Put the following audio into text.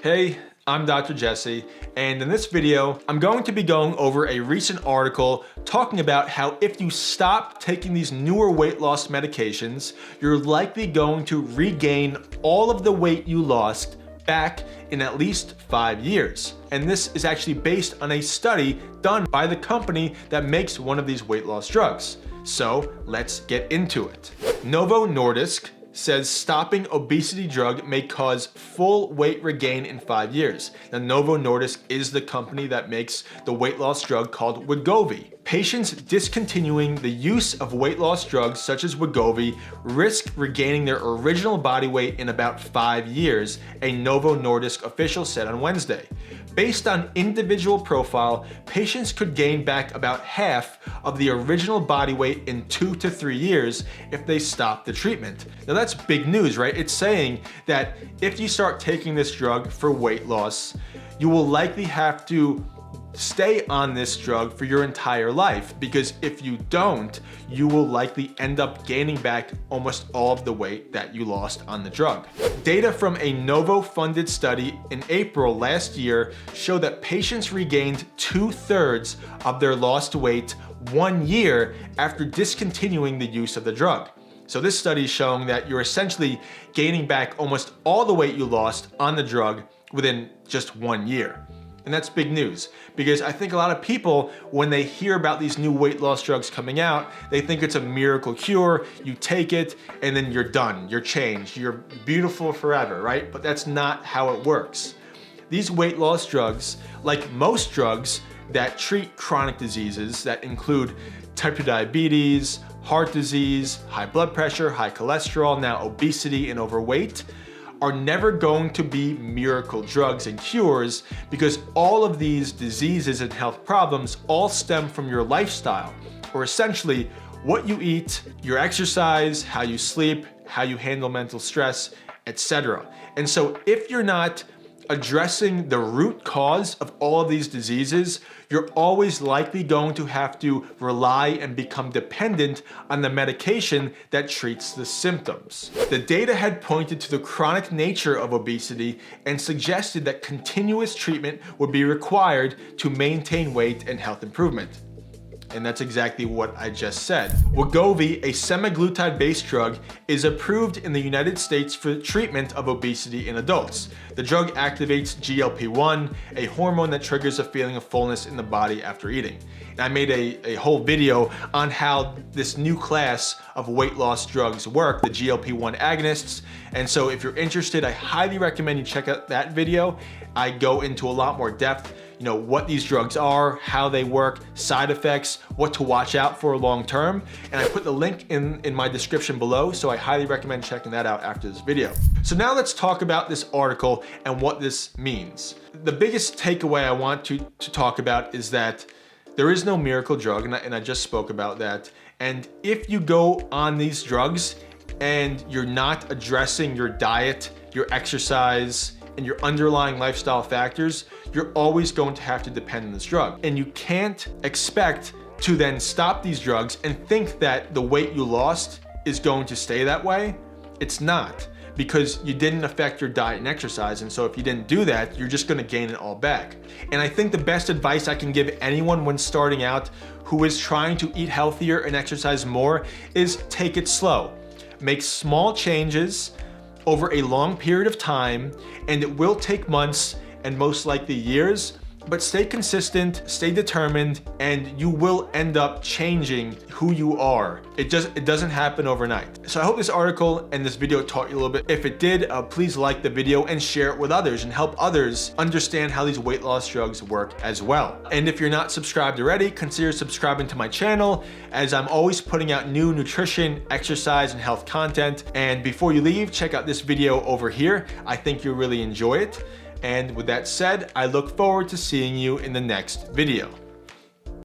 Hey, I'm Dr. Jesse, and in this video, I'm going to be going over a recent article talking about how if you stop taking these newer weight loss medications, you're likely going to regain all of the weight you lost back in at least 5 years. And this is actually based on a study done by the company that makes one of these weight loss drugs. So let's get into it. Novo Nordisk says stopping obesity drug may cause full weight regain in 5 years. Now, Novo Nordisk is the company that makes the weight loss drug called Wegovy. Patients discontinuing the use of weight loss drugs such as Wegovy risk regaining their original body weight in about 5 years, a Novo Nordisk official said on Wednesday. Based on individual profile, patients could gain back about half of the original body weight in 2 to 3 years if they stop the treatment. Now that's big news, right? It's saying that if you start taking this drug for weight loss, you will likely have to stay on this drug for your entire life, because if you don't, you will likely end up gaining back almost all of the weight that you lost on the drug. Data from a Novo-funded study in April last year show that patients regained 2/3 of their lost weight 1 year after discontinuing the use of the drug. So this study is showing that you're essentially gaining back almost all the weight you lost on the drug within just 1 year. And that's big news, because I think a lot of people, when they hear about these new weight loss drugs coming out, they think it's a miracle cure. You take it and then you're done, you're changed, you're beautiful forever, right? But that's not how it works. These weight loss drugs, like most drugs that treat chronic diseases that include type 2 diabetes, heart disease, high blood pressure, high cholesterol, now obesity and overweight, are never going to be miracle drugs and cures, because all of these diseases and health problems all stem from your lifestyle, or essentially what you eat, your exercise, how you sleep, how you handle mental stress, etc. And so if you're not addressing the root cause of all of these diseases, you're always likely going to have to rely and become dependent on the medication that treats the symptoms. The data had pointed to the chronic nature of obesity and suggested that continuous treatment would be required to maintain weight and health improvement. And that's exactly what I just said. Wegovy, a semaglutide-based drug, is approved in the United States for the treatment of obesity in adults. The drug activates GLP-1, a hormone that triggers a feeling of fullness in the body after eating. And I made a whole video on how this new class of weight loss drugs work, the GLP-1 agonists. And so if you're interested, I highly recommend you check out that video. I go into a lot more depth, what these drugs are, how they work, side effects, what to watch out for long term. And I put the link in my description below, so I highly recommend checking that out after this video. So now let's talk about this article and what this means. The biggest takeaway I want to talk about is that there is no miracle drug, and I just spoke about that. And if you go on these drugs and you're not addressing your diet, your exercise, and your underlying lifestyle factors, you're always going to have to depend on this drug. And you can't expect to then stop these drugs and think that the weight you lost is going to stay that way. It's not, because you didn't affect your diet and exercise. And so if you didn't do that, you're just gonna gain it all back. And I think the best advice I can give anyone when starting out who is trying to eat healthier and exercise more is take it slow. Make small changes over a long period of time, and it will take months and most likely years, but stay consistent, stay determined, and you will end up changing who you are. It doesn't happen overnight. So I hope this article and this video taught you a little bit. If it did, please like the video and share it with others and help others understand how these weight loss drugs work as well. And if you're not subscribed already, consider subscribing to my channel, as I'm always putting out new nutrition, exercise, and health content. And before you leave, check out this video over here. I think you'll really enjoy it. And with that said, I look forward to seeing you in the next video.